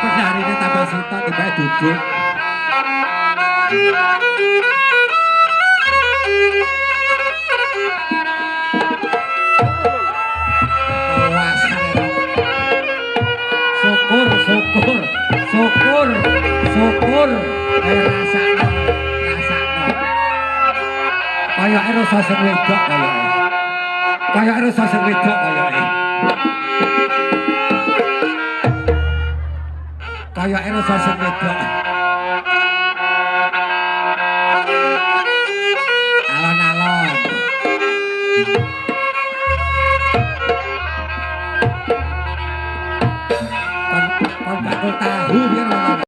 Penarine tambah sitok tiba duduk. Syukur, syukur, syukur, syukur. Rasakno, rasakno. Kayake rasa sing wedok kayake. Kayake rasa sing wedok kayake. Kayake rasa sing wedok. Alon-alon. Kon bakul tahu biar